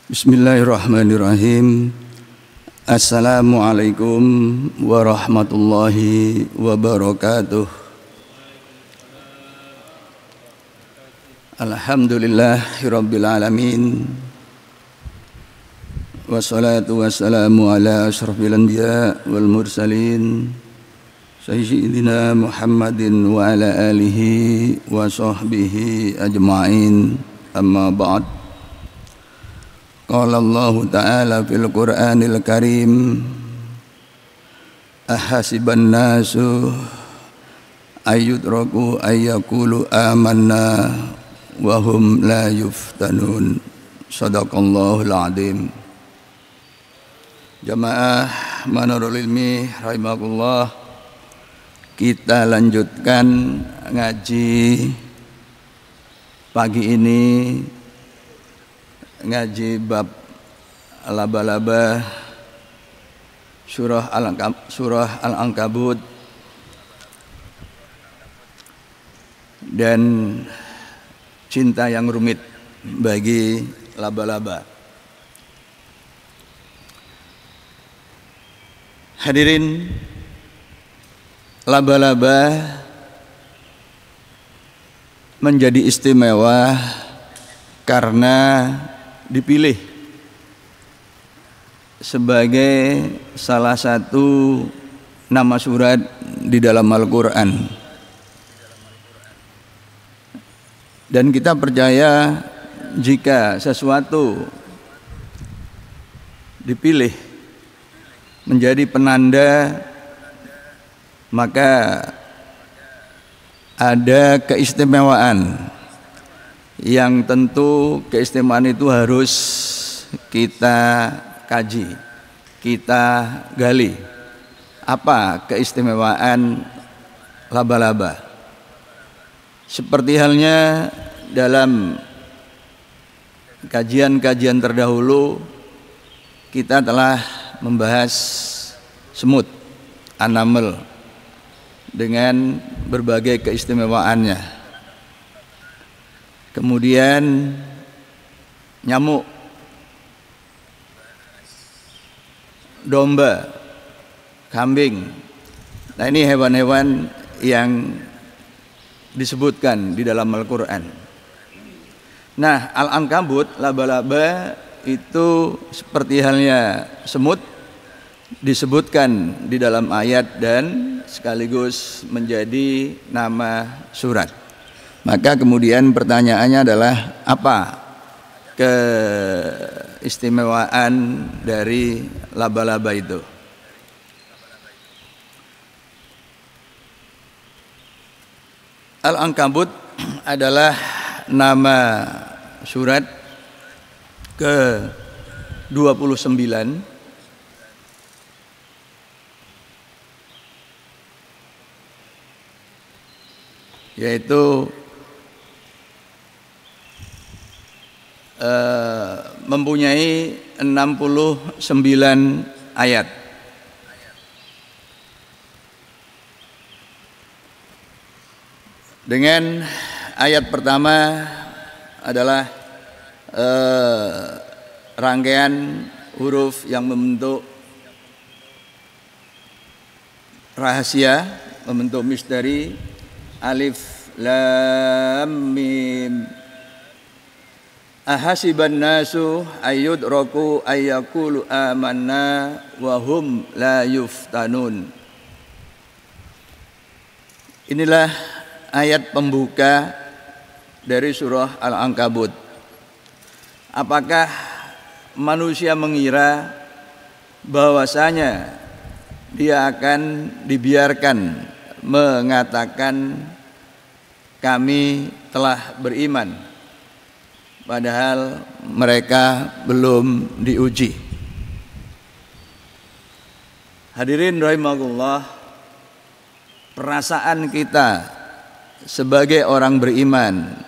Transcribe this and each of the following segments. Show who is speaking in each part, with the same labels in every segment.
Speaker 1: Bismillahirrahmanirrahim. Assalamualaikum warahmatullahi wabarakatuh. Alhamdulillahirabbil alamin. Wassalatu wassalamu ala asyrafil anbiya wal mursalin sayyidina Muhammadin wa ala alihi wa sahbihi ajma'in. Amma ba'd. Qala Allah Ta'ala fil Qur'anil Karim, ahasiban nasu ayyudraku ayyakulu amanna wa hum la yuftanun. Sadaqallahul azim. Jamaah Manarul Ilmi rahimakumullah, kita lanjutkan ngaji pagi ini, ngaji bab laba-laba surah Al-Ankabut dan cinta yang rumit bagi laba-laba. Hadirin, laba-laba menjadi istimewa karena dipilih sebagai salah satu nama surat di dalam Al-Quran. Dan kita percaya jika sesuatu dipilih menjadi penanda, maka ada keistimewaan yang tentu keistimewaan itu harus kita kaji, kita gali. Apa keistimewaan laba-laba? Seperti halnya dalam kajian-kajian terdahulu, kita telah membahas semut, anamel, dengan berbagai keistimewaannya. Kemudian nyamuk, domba, kambing. Nah, ini hewan-hewan yang disebutkan di dalam Al-Quran. Nah, Al-Ankabut, laba-laba itu seperti halnya semut, disebutkan di dalam ayat dan sekaligus menjadi nama surat. Maka kemudian pertanyaannya adalah apa keistimewaan dari laba-laba itu? Al-Ankabut adalah nama surat ke-29 yaitu mempunyai 69 ayat. Dengan ayat pertama adalah rangkaian huruf yang membentuk rahasia, membentuk misteri, alif lam mim. Ahasiban nasu ayyudraku ayyakulu amanna wa hum la yuftanun. Inilah ayat pembuka dari surah Al-Ankabut. Apakah manusia mengira bahwasanya dia akan dibiarkan mengatakan kami telah beriman, padahal mereka belum diuji? Hadirin rahimakumullah, perasaan kita sebagai orang beriman,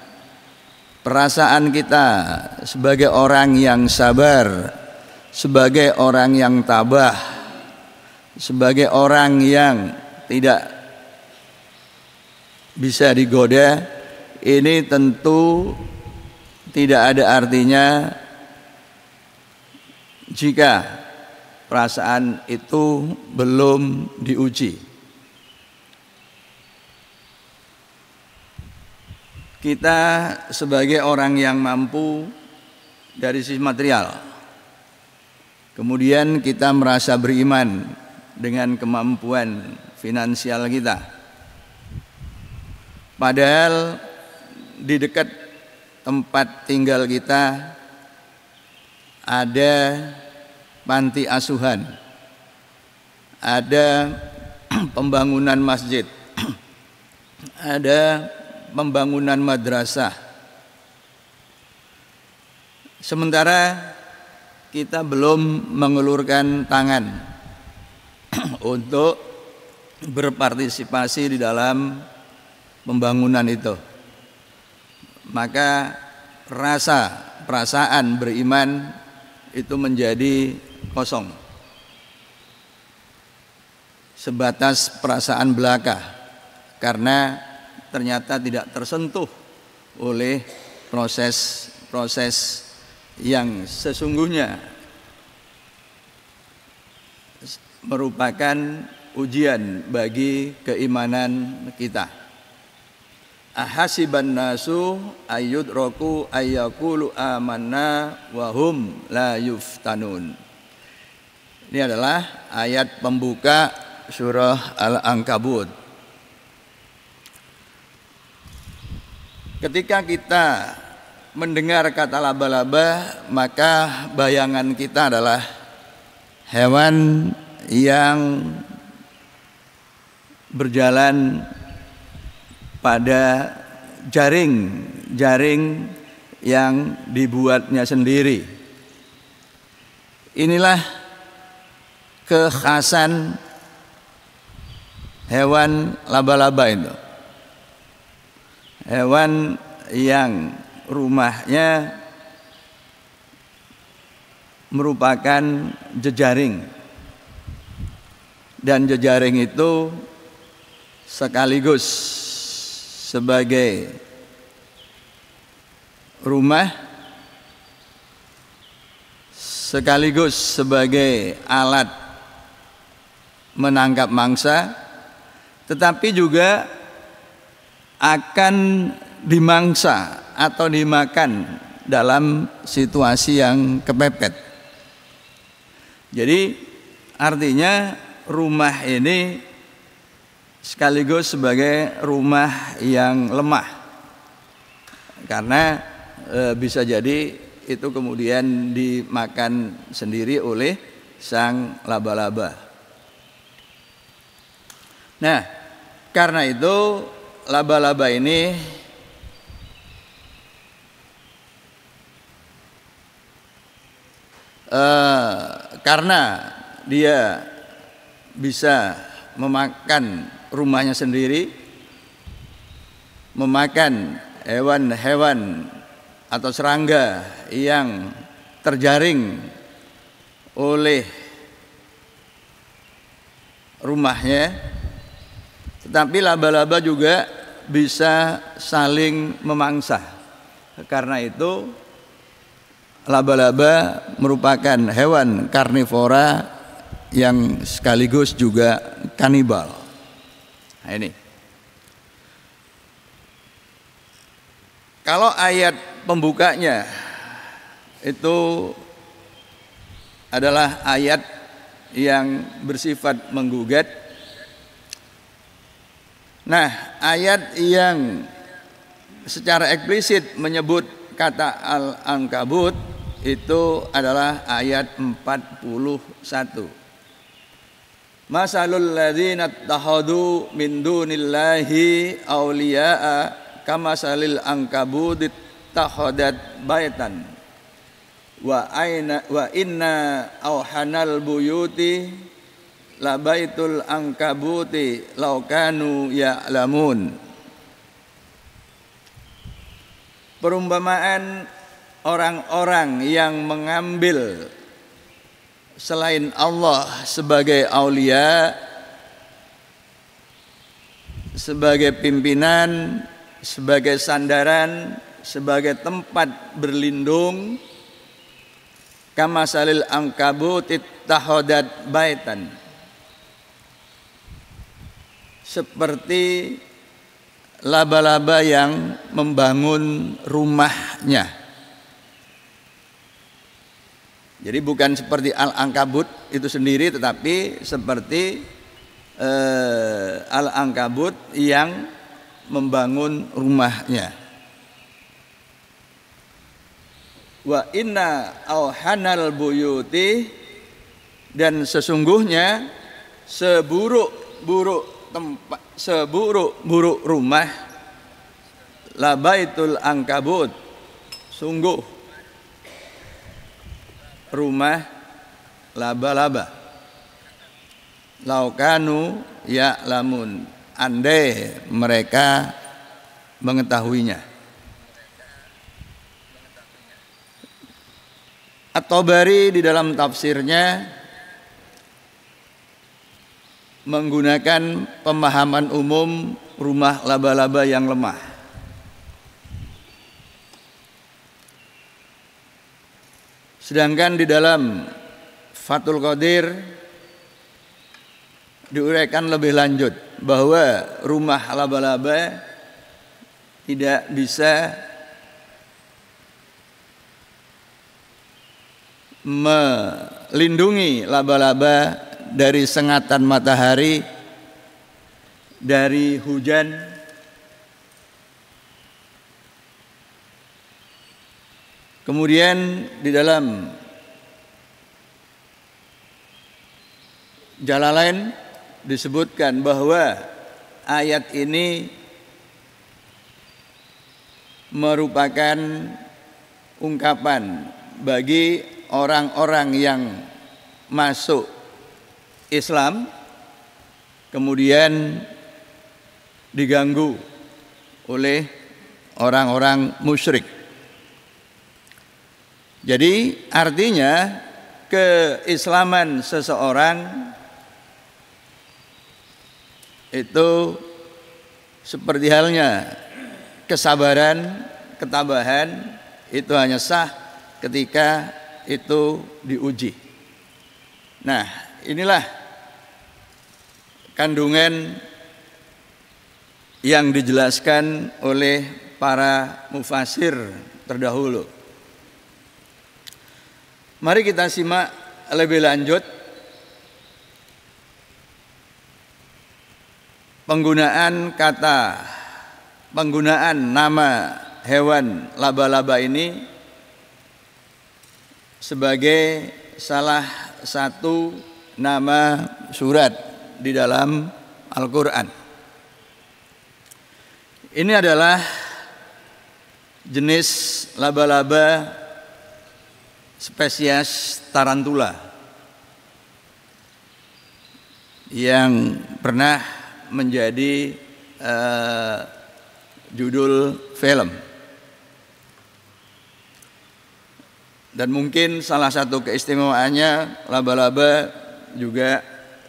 Speaker 1: perasaan kita sebagai orang yang sabar, sebagai orang yang tabah, sebagai orang yang tidak bisa digoda, ini tentu tidak ada artinya jika perasaan itu belum diuji. Kita sebagai orang yang mampu dari sisi material, kemudian kita merasa beriman dengan kemampuan finansial kita, padahal di dekat tempat tinggal kita ada panti asuhan, ada pembangunan masjid, ada pembangunan madrasah. Sementara kita belum mengulurkan tangan untuk berpartisipasi di dalam pembangunan itu, maka perasaan beriman itu menjadi kosong, sebatas perasaan belaka, karena ternyata tidak tersentuh oleh proses-proses yang sesungguhnya merupakan ujian bagi keimanan kita. Ahasiban nasu ayyudraku ayyaqulu amanna wa hum la yuftanun. Ini adalah ayat pembuka surah Al-Ankabut. Ketika kita mendengar kata laba-laba, maka bayangan kita adalah hewan yang berjalan pada jaring yang dibuatnya sendiri. Inilah kekhasan hewan laba-laba itu. Hewan yang rumahnya merupakan jejaring, dan jejaring itu sekaligus sebagai rumah, sekaligus sebagai alat menangkap mangsa, tetapi juga akan dimangsa atau dimakan dalam situasi yang kepepet. Jadi artinya rumah ini sekaligus sebagai rumah yang lemah, karena bisa jadi itu kemudian dimakan sendiri oleh sang laba-laba. Nah, karena itu laba-laba ini karena dia bisa memakan rumahnya sendiri, memakan hewan-hewan atau serangga yang terjaring oleh rumahnya, tetapi laba-laba juga bisa saling memangsa. Karena itu laba-laba merupakan hewan karnivora yang sekaligus juga kanibal. Nah, ini. Kalau ayat pembukanya itu adalah ayat yang bersifat menggugat. Nah, ayat yang secara eksplisit menyebut kata Al-Ankabut itu adalah ayat 41. Masalul ladzina ittakhadhu min dunillahi awliya'a kamasalil ankabut ittakhadat baitan wa inna awhanal buyuti labaitul angkabuti laukanu ya'lamun. Perumpamaan orang-orang yang mengambil selain Allah sebagai aulia, sebagai pimpinan, sebagai sandaran, sebagai tempat berlindung, kamasalil ankabut ittahadat baitan, seperti laba-laba yang membangun rumahnya. Jadi bukan seperti al-ankabut itu sendiri, tetapi seperti al-ankabut yang membangun rumahnya. Wa inna auhanal buyuti, dan sesungguhnya seburuk-buruk rumah, labaitul ankabut, sungguh rumah laba-laba. Laukanu ya'lamun, andai mereka mengetahuinya. At-Tabari di dalam tafsirnya menggunakan pemahaman umum rumah laba-laba yang lemah. Sedangkan di dalam Fathul Qadir diuraikan lebih lanjut bahwa rumah laba-laba tidak bisa melindungi laba-laba dari sengatan matahari, dari hujan, kemudian di dalam Jalalain disebutkan bahwa ayat ini merupakan ungkapan bagi orang-orang yang masuk Islam kemudian diganggu oleh orang-orang musyrik. Jadi artinya keislaman seseorang itu seperti halnya kesabaran, ketabahan, itu hanya sah ketika itu diuji. Nah, inilah kandungan yang dijelaskan oleh para mufasir terdahulu. Mari kita simak lebih lanjut penggunaan nama hewan laba-laba ini sebagai salah satu nama surat di dalam Al-Quran. Ini adalah jenis laba-laba spesies tarantula yang pernah menjadi judul film. Dan mungkin salah satu keistimewaannya laba-laba juga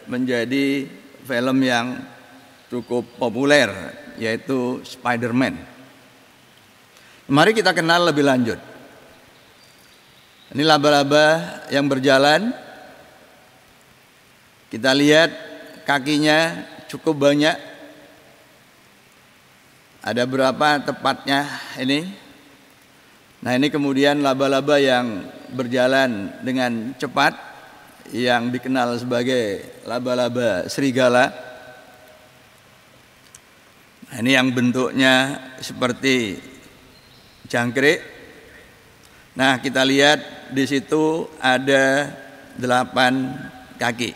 Speaker 1: menjadi film yang cukup populer, yaitu Spider-Man. Mari kita kenal lebih lanjut. Ini laba-laba yang berjalan. Kita lihat kakinya cukup banyak. Ada berapa tepatnya ini? Nah, ini kemudian laba-laba yang berjalan dengan cepat, yang dikenal sebagai laba-laba serigala. Nah, ini yang bentuknya seperti jangkrik. Nah, kita lihat di situ ada 8 kaki,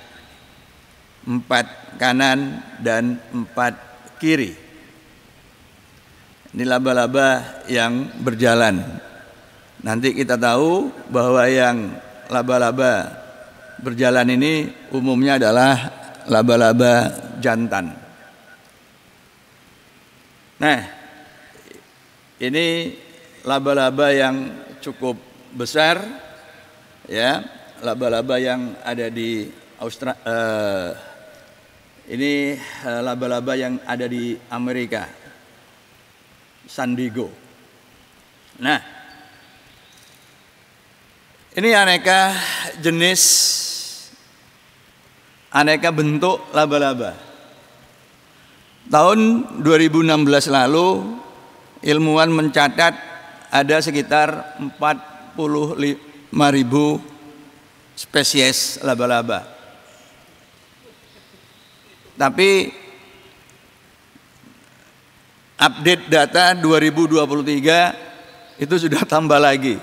Speaker 1: 4 kanan dan 4 kiri. Ini laba-laba yang berjalan. Nanti kita tahu bahwa yang laba-laba berjalan ini umumnya adalah laba-laba jantan. Nah, ini laba-laba yang cukup besar, ya, laba-laba yang ada di Australia. Ini laba-laba yang ada di Amerika, San Diego. Nah, Ini aneka jenis, aneka bentuk laba-laba. Tahun 2016 lalu ilmuwan mencatat ada sekitar 45.000 spesies laba-laba. Tapi update data 2023 itu sudah tambah lagi,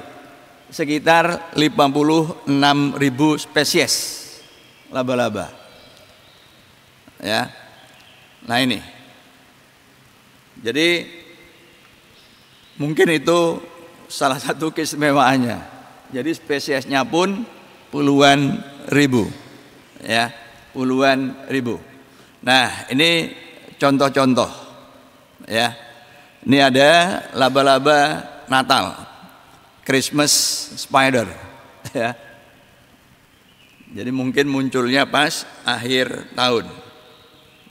Speaker 1: sekitar 56.000 spesies laba-laba. Ya. Nah ini. Jadi mungkin itu salah satu keistimewaannya. Jadi spesiesnya pun puluhan ribu. Ya, puluhan ribu. Nah, ini contoh-contoh. Ya. Ini ada laba-laba Natal, Christmas spider, ya. Jadi mungkin munculnya pas akhir tahun,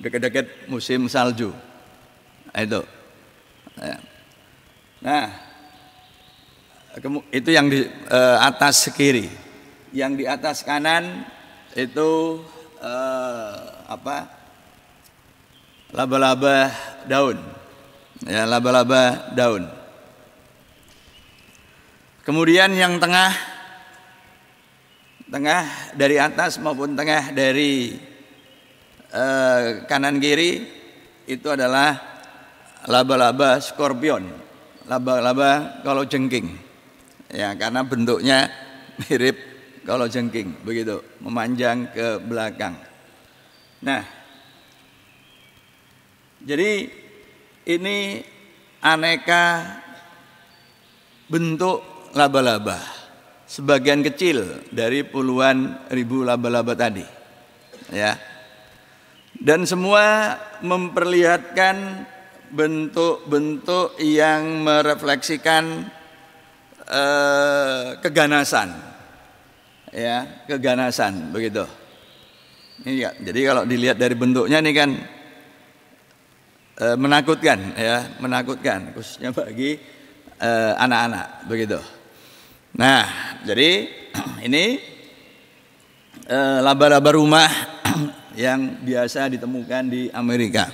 Speaker 1: dekat-dekat musim salju. Nah, itu. Ya. Nah, itu yang di atas kiri. Yang di atas kanan itu laba-laba daun. Ya, laba-laba daun. Kemudian yang tengah dari atas maupun tengah dari kanan kiri itu adalah laba-laba skorpion, laba-laba kalajengking. Ya, karena bentuknya mirip kalajengking, begitu, memanjang ke belakang. Nah, jadi ini aneka bentuk laba-laba, sebagian kecil dari puluhan ribu laba-laba tadi, ya. Dan semua memperlihatkan bentuk-bentuk yang merefleksikan keganasan, ya, keganasan, begitu. Ini ya, jadi kalau dilihat dari bentuknya ini kan menakutkan, ya, menakutkan, khususnya bagi anak-anak, begitu. Nah, jadi ini laba-laba rumah yang biasa ditemukan di Amerika.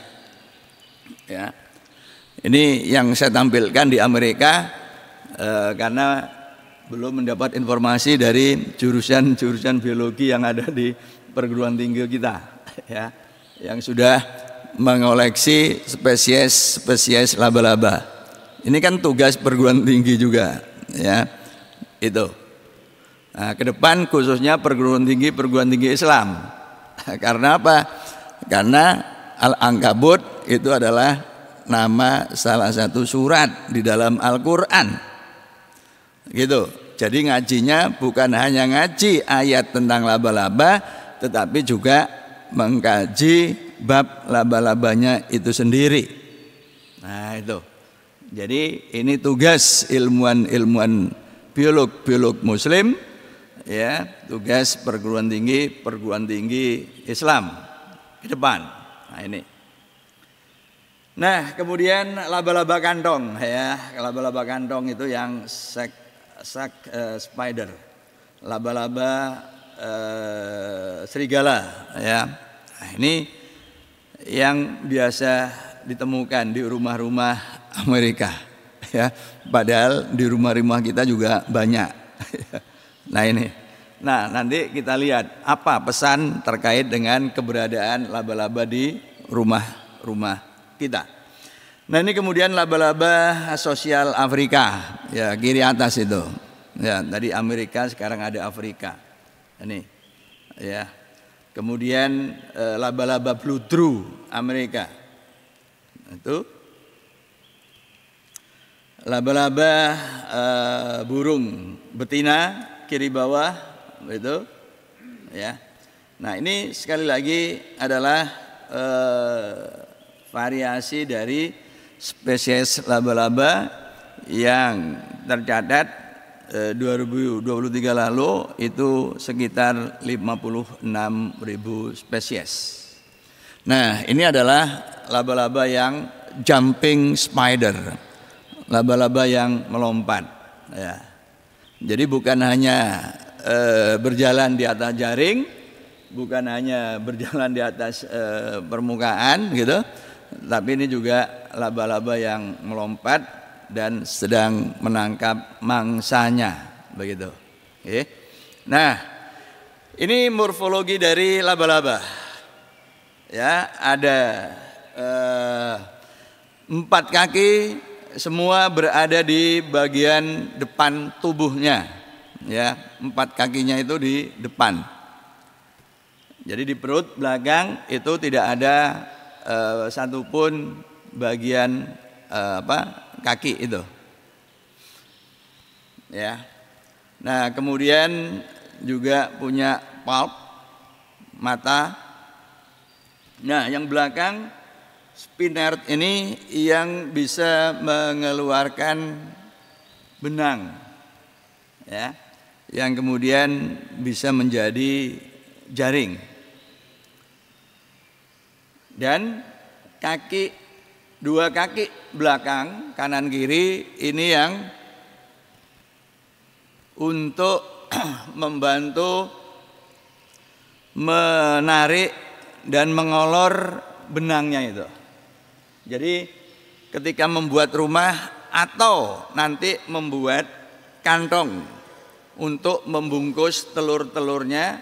Speaker 1: Ya, ini yang saya tampilkan di Amerika karena belum mendapat informasi dari jurusan-jurusan biologi yang ada di perguruan tinggi kita, ya, yang sudah mengoleksi spesies laba-laba. Ini kan tugas perguruan tinggi juga, ya, itu. Nah, ke depan khususnya perguruan tinggi Islam. Karena apa? Karena Al-Ankabut itu adalah nama salah satu surat di dalam Al-Quran, gitu. Jadi ngajinya bukan hanya ngaji ayat tentang laba-laba, tetapi juga mengkaji bab laba-labanya itu sendiri. Nah, itu. Jadi ini tugas ilmuwan biolog muslim, ya, tugas perguruan tinggi Islam ke depan. Nah, ini. Nah, kemudian laba-laba kantong, ya, laba-laba kantong itu yang spider, laba-laba serigala, ya. Nah, ini yang biasa ditemukan di rumah-rumah Amerika, ya. Padahal di rumah-rumah kita juga banyak. Nah, ini. Nah, nanti kita lihat apa pesan terkait dengan keberadaan laba-laba di rumah-rumah kita. Nah, ini kemudian laba-laba sosial Afrika, ya, kiri atas itu. Ya, tadi Amerika, sekarang ada Afrika. Ini, ya. Kemudian laba-laba bludru Amerika. Itu laba-laba burung betina kiri bawah, itu, ya. Nah, ini sekali lagi adalah variasi dari spesies laba-laba yang tercatat 2023 lalu itu sekitar 56.000 spesies. Nah, ini adalah laba-laba yang jumping spider, laba-laba yang melompat, ya. Jadi bukan hanya berjalan di atas jaring, bukan hanya berjalan di atas permukaan gitu, tapi ini juga laba-laba yang melompat dan sedang menangkap mangsanya, begitu. Oke. Nah, ini morfologi dari laba-laba. Ya, ada 4 kaki, semua berada di bagian depan tubuhnya. Ya, 4 kakinya itu di depan. Jadi di perut belakang itu tidak ada satupun bagian kaki itu. Ya. Nah, kemudian juga punya palp, mata. Nah, yang belakang spinert ini yang bisa mengeluarkan benang, ya, yang kemudian bisa menjadi jaring. Dan dua kaki belakang kanan kiri ini yang untuk membantu menarik dan mengolor benangnya itu. Jadi ketika membuat rumah atau nanti membuat kantong untuk membungkus telur-telurnya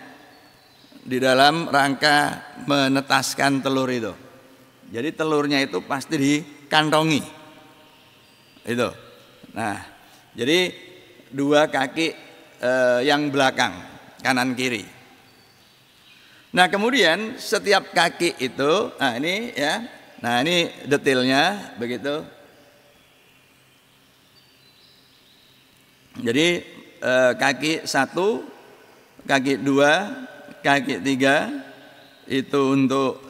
Speaker 1: di dalam rangka menetaskan telur itu. Jadi telurnya itu pasti dikantongi. Itu. Nah, jadi 2 kaki yang belakang kanan kiri. Nah, kemudian setiap kaki itu, nah ini ya, nah ini detailnya begitu. Jadi kaki 1, kaki 2, kaki 3 itu untuk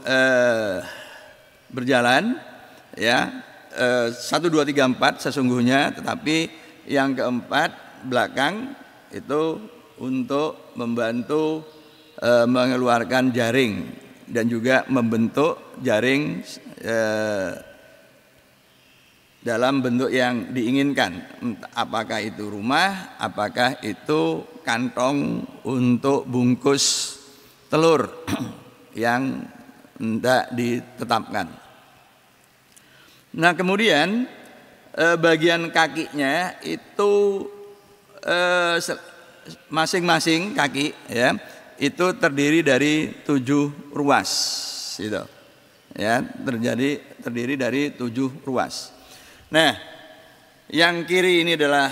Speaker 1: berjalan, ya, 1, 2, 3, 4 sesungguhnya, tetapi yang keempat belakang itu untuk membantu mengeluarkan jaring dan juga membentuk jaring dalam bentuk yang diinginkan, apakah itu rumah, apakah itu kantong untuk bungkus telur yang hendak ditetapkan. Nah, kemudian bagian kakinya itu masing-masing kaki, ya, itu terdiri dari 7 ruas, gitu. Ya, terdiri dari 7 ruas. Nah, yang kiri ini adalah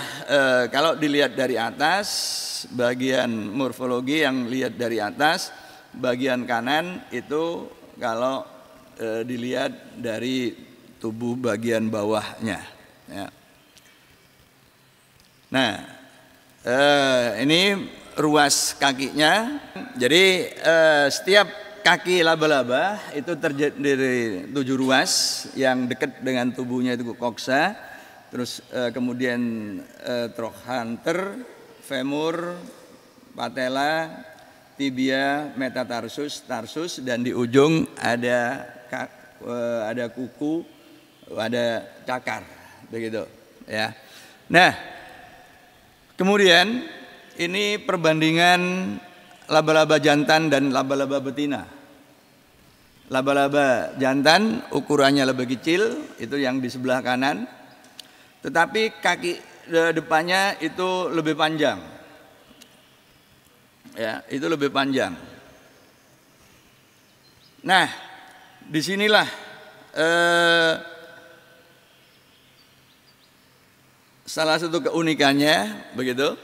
Speaker 1: kalau dilihat dari atas, bagian morfologi yang lihat dari atas, bagian kanan itu kalau dilihat dari tubuh bagian bawahnya. Ya. Nah, ini ruas kakinya. Jadi setiap kaki laba-laba itu terdiri dari 7 ruas yang dekat dengan tubuhnya itu koksa, terus kemudian trochanter, femur, patella, tibia, metatarsus, tarsus, dan di ujung ada kuku, ada cakar, begitu, ya. Nah, kemudian ini perbandingan laba-laba jantan dan laba-laba betina. Laba-laba jantan ukurannya lebih kecil, itu yang di sebelah kanan, tetapi kaki depannya itu lebih panjang. Ya, itu lebih panjang. Nah, disinilah salah satu keunikannya, begitu.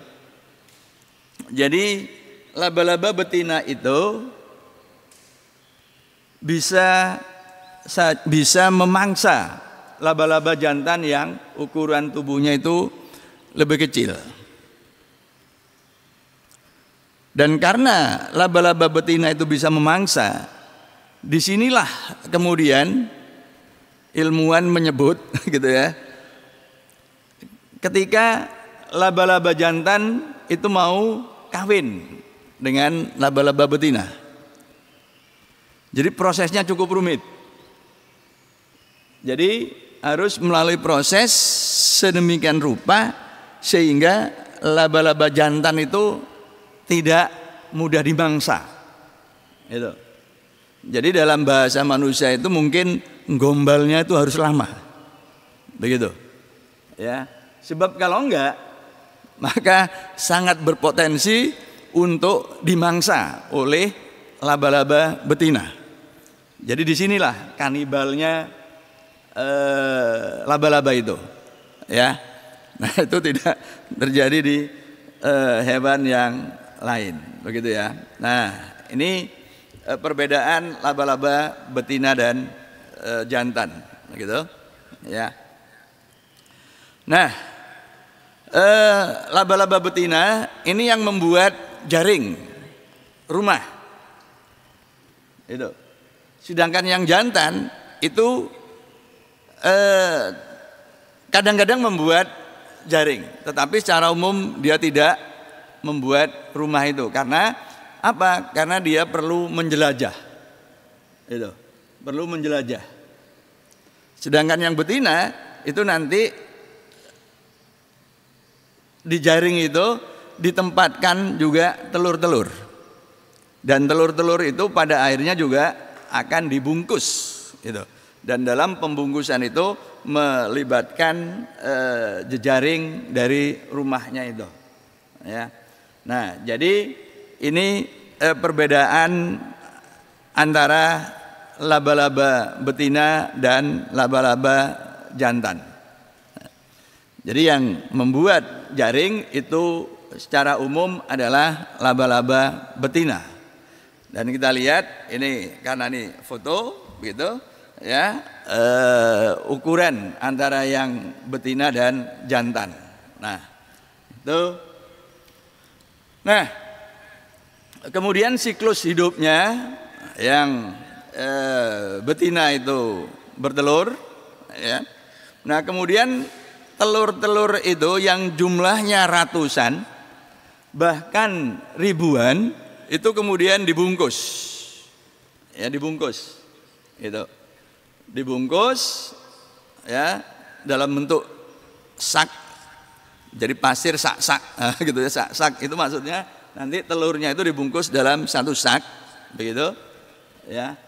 Speaker 1: Jadi laba-laba betina itu bisa memangsa laba-laba jantan yang ukuran tubuhnya itu lebih kecil. Dan karena laba-laba betina itu bisa memangsa, disinilah kemudian ilmuwan menyebut, gitu ya, ketika laba-laba jantan itu mau kawin dengan laba-laba betina. Jadi prosesnya cukup rumit. Jadi harus melalui proses sedemikian rupa sehingga laba-laba jantan itu tidak mudah dimangsa. Itu. Jadi dalam bahasa manusia itu mungkin gombalnya itu harus lama. Begitu. Ya. Sebab kalau enggak, maka sangat berpotensi untuk dimangsa oleh laba-laba betina. Jadi disinilah kanibalnya laba-laba itu, ya. Nah itu tidak terjadi di hewan yang lain, begitu ya. Nah ini perbedaan laba-laba betina dan jantan, begitu, ya. Nah laba-laba betina ini yang membuat jaring rumah, itu. Sedangkan yang jantan itu kadang-kadang membuat jaring, tetapi secara umum dia tidak membuat rumah itu. Karena apa? Karena dia perlu menjelajah, itu, perlu menjelajah. Sedangkan yang betina itu nanti di jaring itu ditempatkan juga telur-telur, dan telur-telur itu pada akhirnya juga akan dibungkus, gitu. Dan dalam pembungkusan itu melibatkan jejaring dari rumahnya itu, ya. Nah, jadi ini perbedaan antara laba-laba betina dan laba-laba jantan. Jadi yang membuat jaring itu secara umum adalah laba-laba betina. Dan kita lihat ini karena ini foto, gitu. Ya, ukuran antara yang betina dan jantan. Nah, itu. Nah, kemudian siklus hidupnya yang betina itu bertelur, ya. Nah, kemudian telur-telur itu yang jumlahnya ratusan, bahkan ribuan, itu kemudian dibungkus, ya, dibungkus, itu. Dibungkus, ya, dalam bentuk sak, jadi pasir sak-sak, gitu ya, sak-sak itu maksudnya nanti telurnya itu dibungkus dalam satu sak, begitu, ya,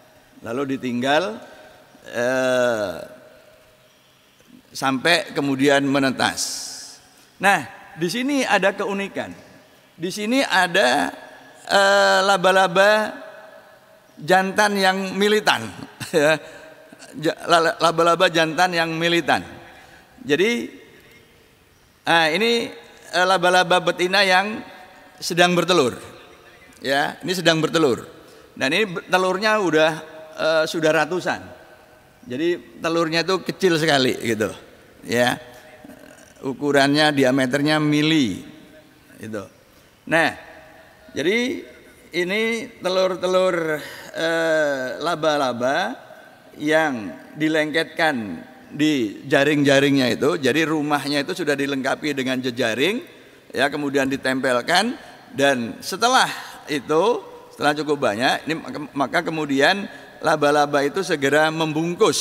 Speaker 1: lalu ditinggal sampai kemudian menetas. Nah, di sini ada keunikan, di sini ada laba-laba jantan yang militan, ya. Laba-laba jantan yang militan. Jadi ini laba-laba betina yang sedang bertelur, ya, ini sedang bertelur. Dan ini telurnya sudah ratusan. Jadi telurnya itu kecil sekali, gitu, ya. Ukurannya, diameternya mili, gitu. Nah, jadi ini telur-telur laba-laba yang dilengketkan di jaring-jaringnya itu. Jadi rumahnya itu sudah dilengkapi dengan jejaring, ya, kemudian ditempelkan, dan setelah itu, setelah cukup banyak ini, maka kemudian laba-laba itu segera membungkus,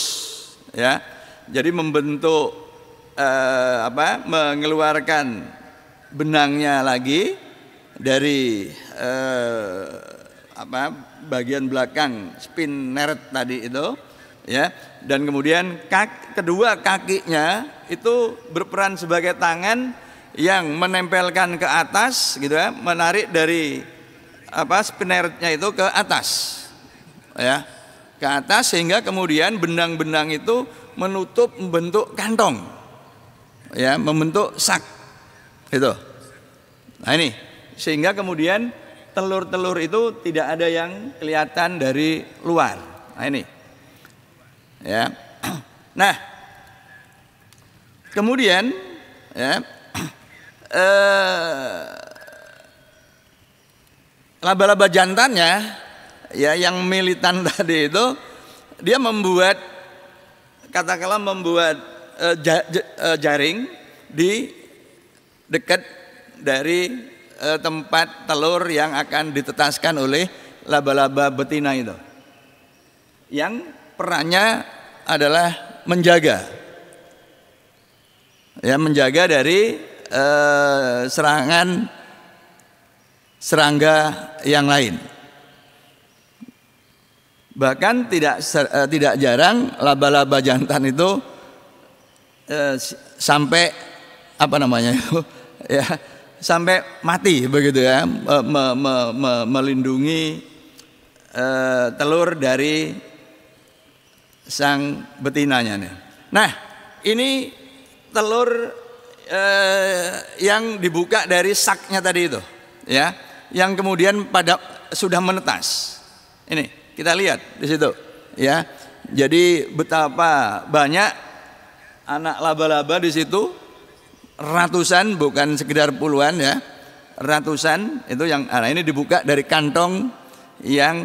Speaker 1: ya. Jadi membentuk mengeluarkan benangnya lagi dari bagian belakang spinneret tadi itu, ya, dan kemudian kedua kakinya itu berperan sebagai tangan yang menempelkan ke atas, gitu ya, menarik dari spinneretnya itu ke atas, ya, ke atas, sehingga kemudian benang-benang itu menutup, membentuk kantong, ya, membentuk sak, gitu. Nah ini, sehingga kemudian telur-telur itu tidak ada yang kelihatan dari luar. Nah ini, ya. Nah, kemudian, ya, laba-laba jantannya, ya, yang militan tadi itu, dia membuat, katakanlah membuat jaring di dekat dari tempat telur yang akan ditetaskan oleh laba-laba betina itu, yang perannya adalah menjaga, ya, menjaga dari serangan serangga yang lain. Bahkan tidak jarang laba-laba jantan itu sampai ya, sampai mati begitu ya, melindungi telur dari sang betinanya nih. Nah, ini telur yang dibuka dari saknya tadi itu, ya, yang kemudian sudah menetas. Ini kita lihat di situ, ya. Jadi betapa banyak anak laba-laba di situ, ratusan, bukan sekedar puluhan ya, ratusan itu yang ini dibuka dari kantong yang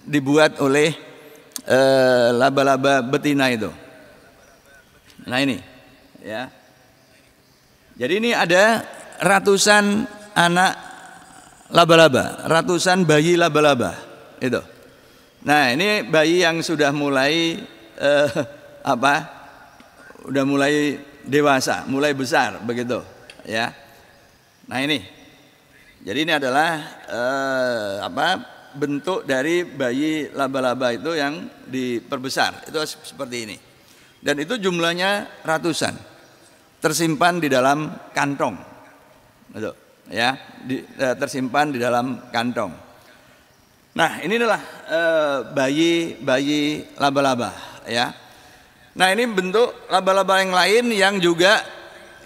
Speaker 1: dibuat oleh laba-laba betina itu. Nah ini, ya. Jadi ini ada ratusan anak laba-laba, ratusan bayi laba-laba itu. Nah ini bayi yang sudah mulai udah mulai dewasa, mulai besar begitu, ya. Nah ini, jadi ini adalah bentuk dari bayi laba-laba itu yang diperbesar, itu seperti ini. Dan itu jumlahnya ratusan, tersimpan di dalam kantong, gitu, ya, tersimpan di dalam kantong. Nah ini adalah bayi laba-laba, ya. Nah ini bentuk laba-laba yang lain yang juga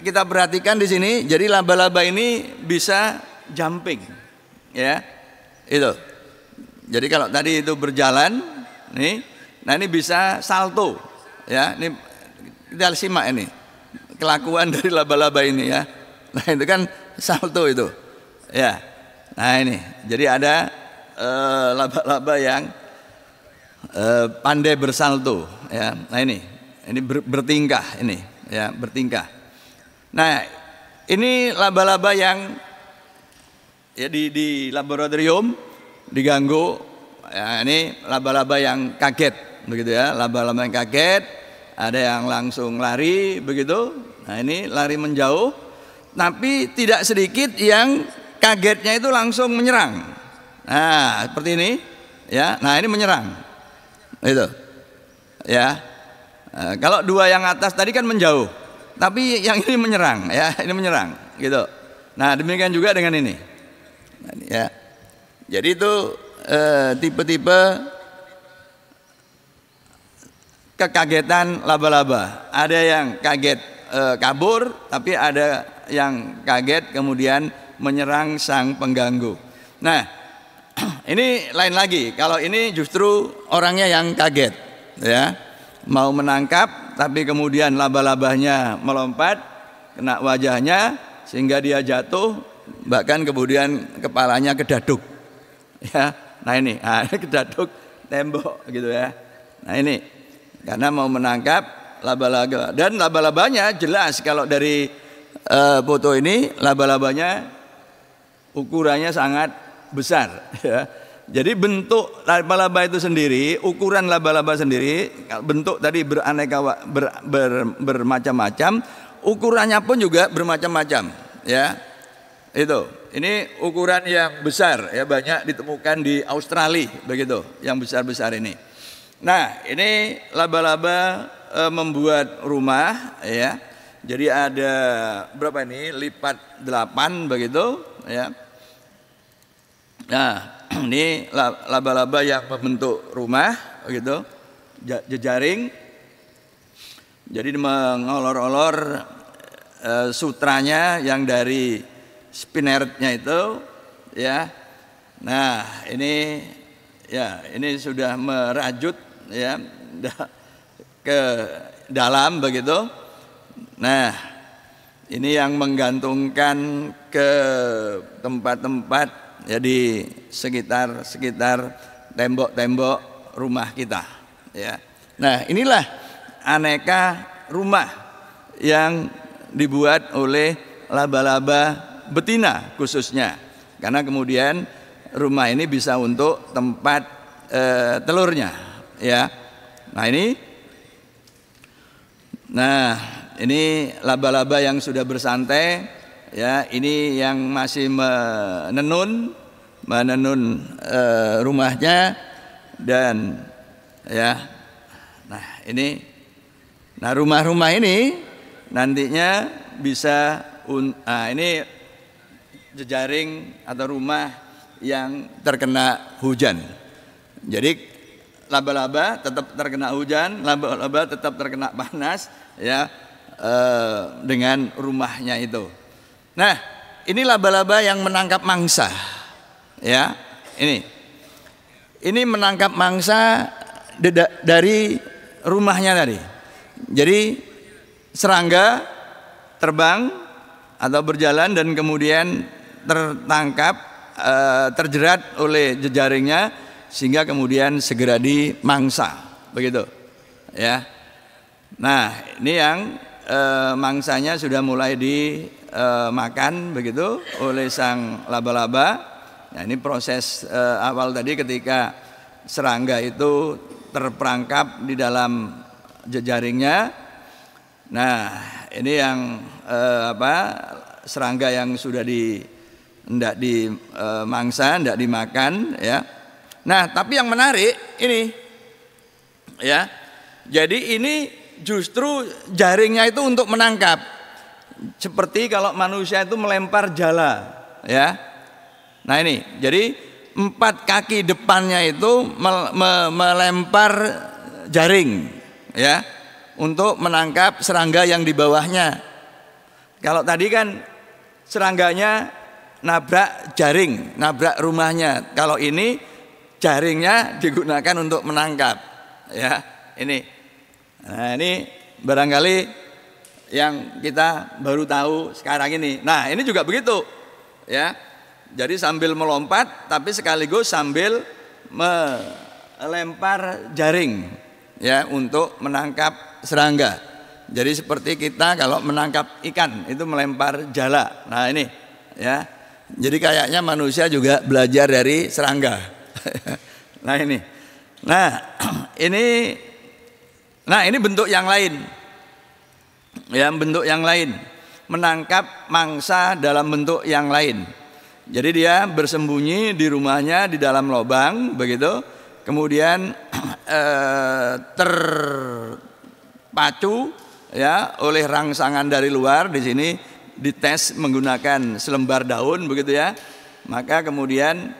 Speaker 1: kita perhatikan di sini. Jadi laba-laba ini bisa jumping, ya, itu. Jadi kalau tadi itu berjalan, nih, nah ini bisa salto, ya. Ini kita simak ini kelakuan dari laba-laba ini, ya. Nah itu kan salto itu, ya. Nah ini, jadi ada laba-laba yang pandai bersalto, ya. Nah ini bertingkah, ini, ya, bertingkah. Nah ini laba-laba yang ya di laboratorium diganggu, ya, ini laba-laba yang kaget begitu ya, laba-laba yang kaget, ada yang langsung lari begitu. Nah ini lari menjauh, tapi tidak sedikit yang kagetnya itu langsung menyerang. Nah seperti ini, ya. Nah ini menyerang itu, ya. Nah, kalau dua yang atas tadi kan menjauh, tapi yang ini menyerang, ya, ini menyerang gitu. Nah demikian juga dengan ini, ya. Jadi itu tipe-tipe kekagetan laba-laba. Ada yang kaget kabur, tapi ada yang kaget kemudian menyerang sang pengganggu. Nah ini lain lagi. Kalau ini justru orangnya yang kaget, ya, mau menangkap, tapi kemudian laba-labanya melompat kena wajahnya sehingga dia jatuh, bahkan kemudian kepalanya kedaduk. Ya, nah ini, kedaduk tembok gitu ya. Nah ini karena mau menangkap laba-laba, dan laba-labanya jelas kalau dari foto ini laba-labanya ukurannya sangat besar. Ya. Jadi bentuk laba-laba itu sendiri, ukuran laba-laba sendiri, bentuk tadi beraneka bermacam-macam, ukurannya pun juga bermacam-macam. Ya, itu. Ini ukuran yang besar, ya, banyak ditemukan di Australia begitu, yang besar-besar ini. Nah, ini laba-laba membuat rumah, ya. Jadi ada berapa ini? Lipat 8 begitu, ya. Nah, ini laba-laba yang membentuk rumah begitu, jejaring. Jadi mengolor-olor sutranya yang dari spinnetnya itu, ya. Nah ini, ya, ini sudah merajut, ya, ke dalam begitu. Nah ini yang menggantungkan ke tempat-tempat, ya, di sekitar tembok-tembok rumah kita, ya. Nah inilah aneka rumah yang dibuat oleh laba-laba betina khususnya, karena kemudian rumah ini bisa untuk tempat telurnya, ya. Nah ini, nah ini laba-laba yang sudah bersantai, ya. Ini yang masih menenun rumahnya, dan ya. Nah ini, nah rumah-rumah ini nantinya bisa, ini jejaring atau rumah yang terkena hujan. Jadi laba-laba tetap terkena hujan, laba-laba tetap terkena panas, ya, dengan rumahnya itu. Nah, ini laba-laba yang menangkap mangsa, ya. Ini menangkap mangsa dari rumahnya tadi. Jadi serangga terbang atau berjalan dan kemudian tertangkap, terjerat oleh jejaringnya, sehingga kemudian segera dimangsa, begitu, ya. Nah, ini yang mangsanya sudah mulai dimakan begitu oleh sang laba-laba. Nah, ini proses awal tadi ketika serangga itu terperangkap di dalam jejaringnya. Nah, ini yang serangga yang sudah hendak dimangsa, hendak dimakan, ya. Nah, tapi yang menarik ini, ya. Jadi ini justru jaringnya itu untuk menangkap, seperti kalau manusia itu melempar jala, ya. Nah ini, jadi 4 kaki depannya itu melempar jaring, ya, untuk menangkap serangga yang di bawahnya. Kalau tadi kan serangganya nabrak jaring, nabrak rumahnya. Kalau ini jaringnya digunakan untuk menangkap, ya. Ini. Nah, ini barangkali yang kita baru tahu sekarang ini. Nah, ini juga begitu, ya. Jadi sambil melompat tapi sekaligus sambil melempar jaring, ya, untuk menangkap serangga. Jadi seperti kita kalau menangkap ikan itu melempar jala. Nah, ini, ya. Jadi kayaknya manusia juga belajar dari serangga. Nah, ini. Nah, ini bentuk yang lain. Ya, bentuk yang lain. Menangkap mangsa dalam bentuk yang lain. Jadi dia bersembunyi di rumahnya di dalam lubang begitu. Kemudian terpacu, ya, oleh rangsangan dari luar. Di sini dites menggunakan selembar daun begitu, ya. Maka kemudian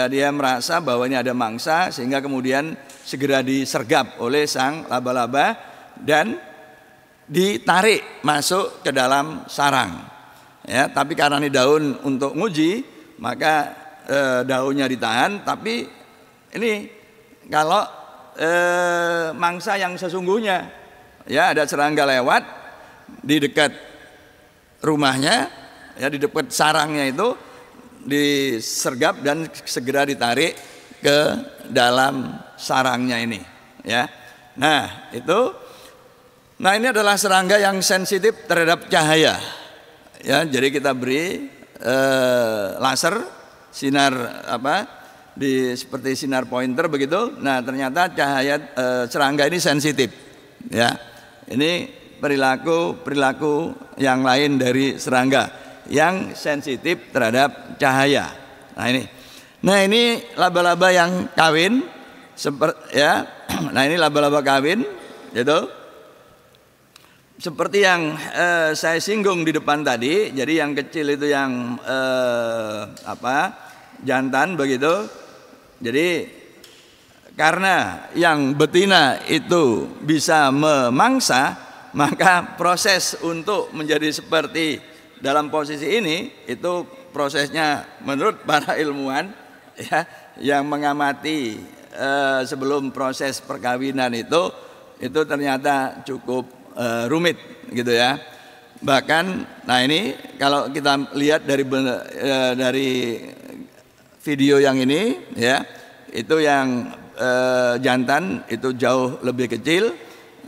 Speaker 1: dia merasa bahwa ini ada mangsa, sehingga kemudian segera disergap oleh sang laba-laba dan ditarik masuk ke dalam sarang, ya. Tapi karena ini daun untuk nguji, maka daunnya ditahan. Tapi ini kalau mangsa yang sesungguhnya, ya, ada serangga lewat di dekat rumahnya, ya, di dekat sarangnya itu, disergap dan segera ditarik ke dalam sarangnya ini, ya. Nah, itu. Nah, ini adalah serangga yang sensitif terhadap cahaya, ya. Jadi kita beri laser, sinar seperti sinar pointer begitu. Nah, ternyata cahaya serangga ini sensitif, ya. Ini perilaku yang lain dari serangga yang sensitif terhadap cahaya. Nah ini laba-laba yang kawin, ya. Nah, ini laba-laba kawin, gitu. Seperti yang saya singgung di depan tadi. Jadi yang kecil itu yang jantan begitu. Jadi karena yang betina itu bisa memangsa, maka proses untuk menjadi seperti dalam posisi ini itu prosesnya menurut para ilmuwan, ya, yang mengamati sebelum proses perkawinan itu ternyata cukup rumit, gitu, ya. Bahkan, nah ini kalau kita lihat dari video yang ini, ya, itu yang jantan itu jauh lebih kecil.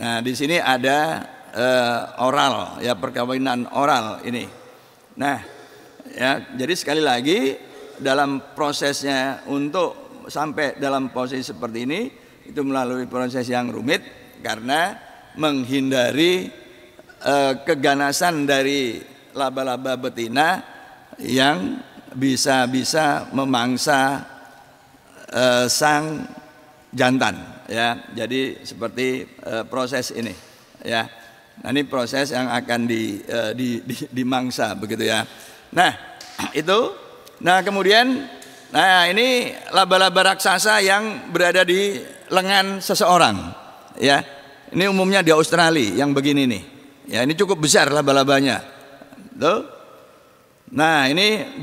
Speaker 1: Nah, di sini ada oral, ya, perkawinan oral ini. Nah, ya, jadi sekali lagi dalam prosesnya untuk sampai dalam posisi seperti ini itu melalui proses yang rumit karena menghindari keganasan dari laba-laba betina yang bisa memangsa sang jantan, ya. Jadi seperti proses ini, ya. Nah, ini proses yang akan dimangsa begitu ya. Nah, itu. Nah, kemudian ini laba-laba raksasa yang berada di lengan seseorang, ya. Ini umumnya di Australia yang begini nih. Ya, ini cukup besar laba-labanya. Tuh. Nah, ini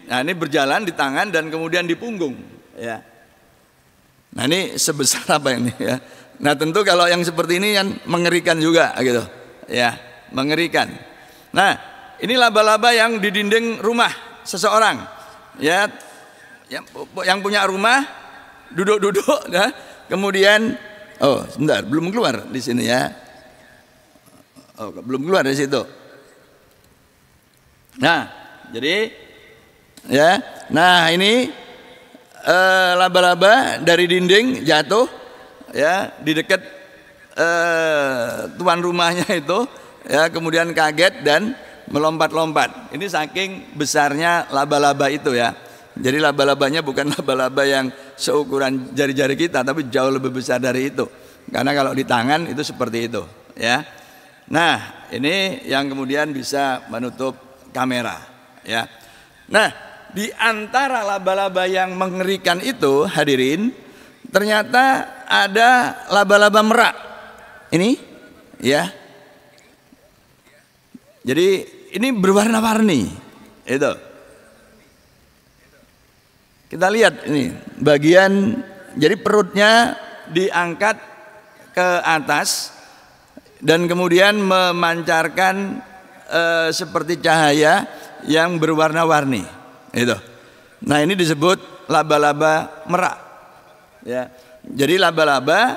Speaker 1: ini berjalan di tangan dan kemudian di punggung, ya. Nah, ini sebesar apa ini, ya? Nah, tentu kalau yang seperti ini kan mengerikan juga gitu. Ya, mengerikan. Nah, ini laba-laba yang di dinding rumah seseorang. Ya, yang punya rumah duduk-duduk, ya. Kemudian sebentar, belum keluar di sini ya. Belum keluar dari situ. Nah, jadi ya. Nah, ini laba-laba dari dinding jatuh, ya, di dekat tuan rumahnya itu, ya, kemudian kaget dan melompat-lompat. Ini saking besarnya laba-laba itu, ya. Jadi laba-labanya bukan laba-laba yang seukuran jari-jari kita, tapi jauh lebih besar dari itu. Karena kalau di tangan itu seperti itu, ya. Nah, ini yang kemudian bisa menutup kamera, ya. Nah, di antara laba-laba yang mengerikan itu, hadirin, ternyata ada laba-laba merak. Ini, ya. Jadi ini berwarna-warni, itu. Kita lihat ini bagian, jadi perutnya diangkat ke atas dan kemudian memancarkan seperti cahaya yang berwarna-warni, itu. Nah, ini disebut laba-laba merak, ya. Jadi laba-laba,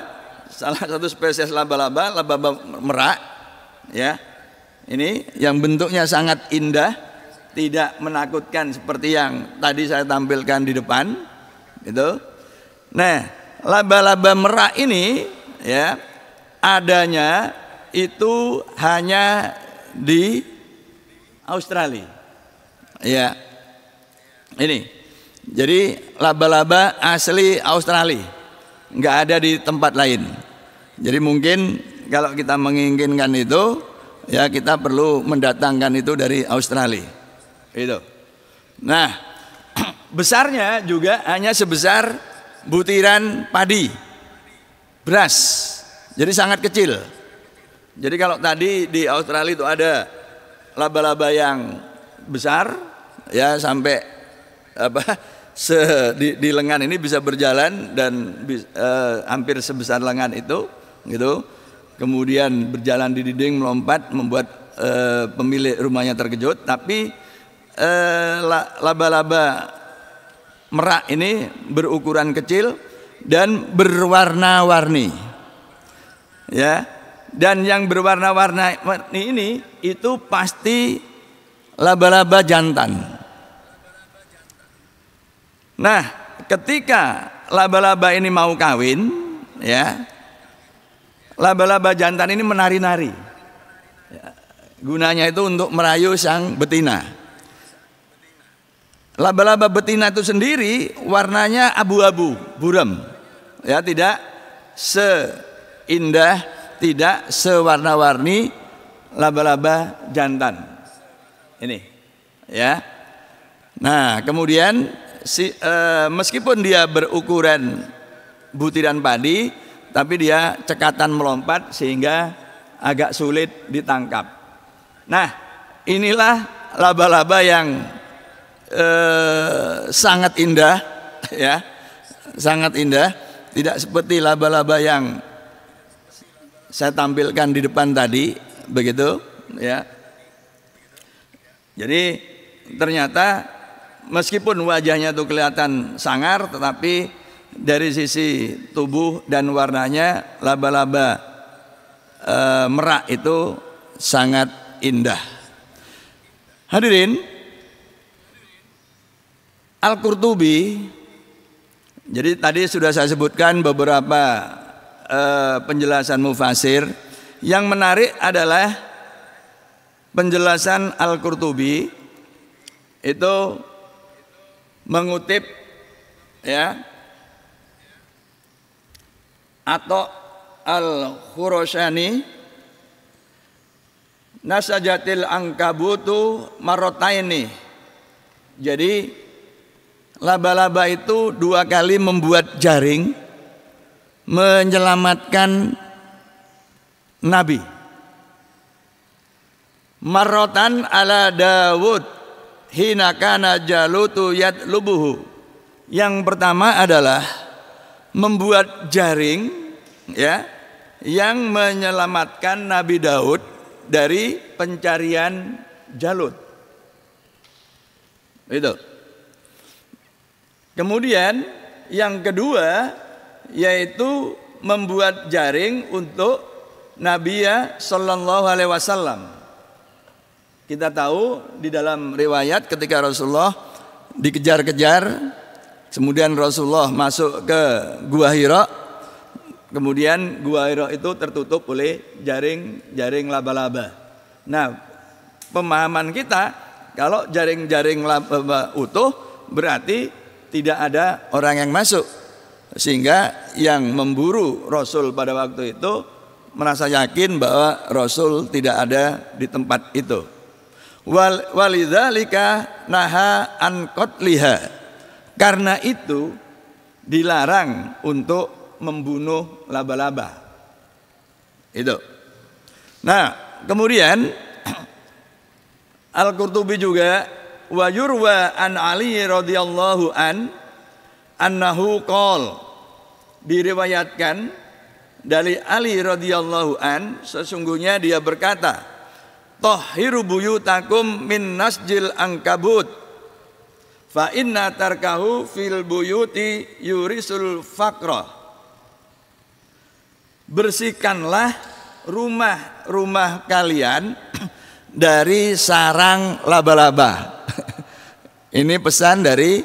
Speaker 1: salah satu spesies laba-laba merak, ya. Ini yang bentuknya sangat indah, tidak menakutkan seperti yang tadi saya tampilkan di depan, itu. Nah, laba-laba merak ini, ya, adanya itu hanya di Australia, ya. Ini, jadi laba-laba asli Australia, nggak ada di tempat lain. Jadi mungkin kalau kita menginginkan itu, ya, kita perlu mendatangkan itu dari Australia, itu. Nah, besarnya juga hanya sebesar butiran padi, beras. Jadi sangat kecil. Jadi kalau tadi di Australia itu ada laba-laba yang besar, ya, sampai di lengan ini bisa berjalan dan hampir sebesar lengan itu, gitu. Kemudian berjalan di dinding, melompat, membuat pemilik rumahnya terkejut. Tapi laba-laba merak ini berukuran kecil dan berwarna-warni, ya. Dan yang berwarna-warni ini itu pasti laba-laba jantan. Nah, ketika laba-laba ini mau kawin, ya, laba-laba jantan ini menari-nari, ya, gunanya itu untuk merayu sang betina. Laba-laba betina itu sendiri warnanya abu-abu, buram, ya, tidak seindah, tidak sewarna-warni laba-laba jantan ini, ya. Nah, kemudian meskipun dia berukuran butiran padi, tapi dia cekatan melompat sehingga agak sulit ditangkap. Nah, inilah laba-laba yang sangat indah, ya, sangat indah. Tidak seperti laba-laba yang saya tampilkan di depan tadi, begitu, ya. Jadi ternyata meskipun wajahnya itu kelihatan sangar, tetapi dari sisi tubuh dan warnanya laba-laba merak itu sangat indah. Hadirin, Al-Qurtubi, jadi tadi sudah saya sebutkan beberapa penjelasan mufasir. Yang menarik adalah penjelasan Al-Qurtubi itu mengutip ya atau Al-Khurasani, nasajatil angkabutu marotaini. Jadi laba-laba itu 2 kali membuat jaring menyelamatkan Nabi. Marrotan ala Dawud hina kana Jalutu yatlubuhu. Yang pertama adalah membuat jaring ya yang menyelamatkan Nabi Daud dari pencarian Jalut. Itu. Kemudian yang kedua yaitu membuat jaring untuk Nabi sallallahu alaihi wasallam. Kita tahu di dalam riwayat ketika Rasulullah dikejar-kejar, kemudian Rasulullah masuk ke Gua Hira, kemudian Gua Hira itu tertutup oleh jaring laba-laba. Nah, pemahaman kita kalau jaring-jaring laba utuh berarti tidak ada orang yang masuk, sehingga yang memburu Rasul pada waktu itu merasa yakin bahwa Rasul tidak ada di tempat itu. Walidzalika naha an qatliha. Karena itu dilarang untuk membunuh laba-laba. Itu. Nah, kemudian Al-Qurtubi juga wa yurwa an Ali radhiyallahu annahu qol, diriwayatkan dari Ali radhiyallahu sesungguhnya dia berkata, tahhiru buyutakum min nasjil ankabut fa inna tarkahu fil buyuti yurisul faqra. Bersihkanlah rumah-rumah kalian dari sarang laba-laba. Ini pesan dari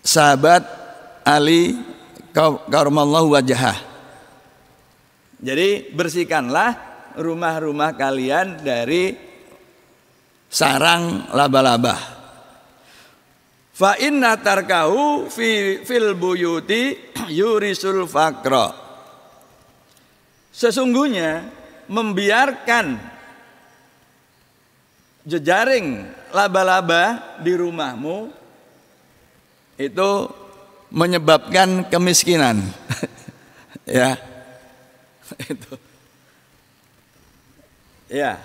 Speaker 1: sahabat Ali karramallahu wajhah. Jadi bersihkanlah rumah-rumah kalian dari sarang laba-laba. Fa inna tarkahu fil buyuti yurisul faqra. Sesungguhnya membiarkan jejaring laba-laba di rumahmu itu menyebabkan kemiskinan. Ya. Itu. Ya.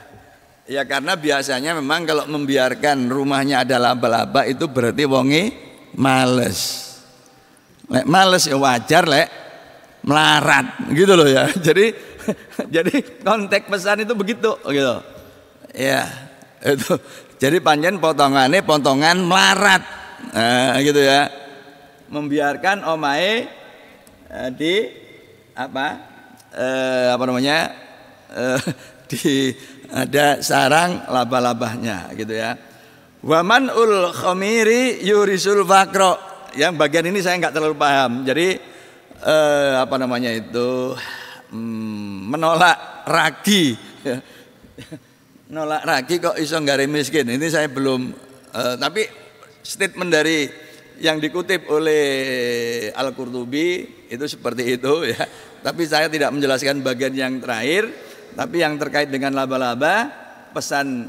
Speaker 1: Ya karena biasanya memang kalau membiarkan rumahnya ada laba-laba itu berarti wonge males. Lek males ya wajar lek melarat gitu loh ya. Jadi konteks pesan itu begitu gitu. Ya, itu. Jadi panjen potongan melarat. Nah, gitu ya. Membiarkan omae di di ada sarang laba-labanya gitu ya. Waman ul khamiri yurisul fakro. Yang bagian ini saya nggak terlalu paham. Jadi menolak ragi. Menolak ragi kok iso nggare miskin. Ini saya belum. Tapi statement dari yang dikutip oleh Al-Qurtubi itu seperti itu ya. Tapi saya tidak menjelaskan bagian yang terakhir. Tapi yang terkait dengan laba-laba, pesan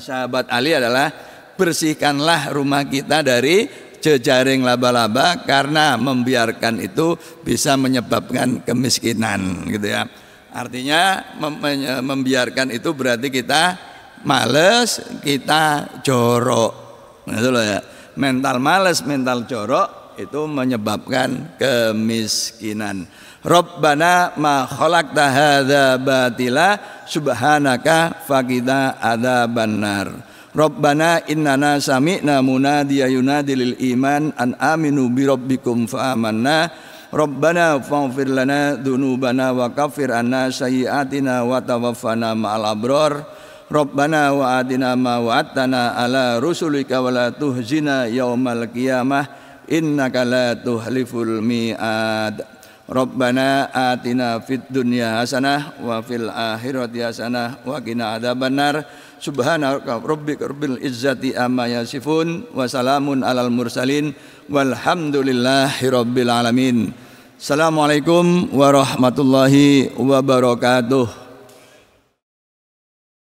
Speaker 1: sahabat Ali adalah bersihkanlah rumah kita dari jejaring laba-laba karena membiarkan itu bisa menyebabkan kemiskinan gitu ya. Artinya membiarkan itu berarti kita males, kita jorok. Nah, itu loh ya. Mental males, mental jorok itu menyebabkan kemiskinan. Rabbana ma khalaqta hadza batila subhanaka faqina adzabannar. Rabbana innana sami'na munadiyan yunadi lil iman an aminu bi rabbikum fa amanna. Rabbana faghfir lana dzunubana wa kaffir anna sayyi'atina wa tawaffana ma'al abrar. Rabbana wa atina ma wa'adtana ala rusulika wa la tuhzina yaumal qiyamah innaka la tuhliful mi'ad. Rabbana atina fid dunya hasanah wa fil akhirati hasanah wa qina adzabannar. Subhana rabbika rabbil izzati amma yasifun wa salamun alal mursalin walhamdulillahi rabbil alamin. Assalamualaikum warahmatullahi wabarakatuh.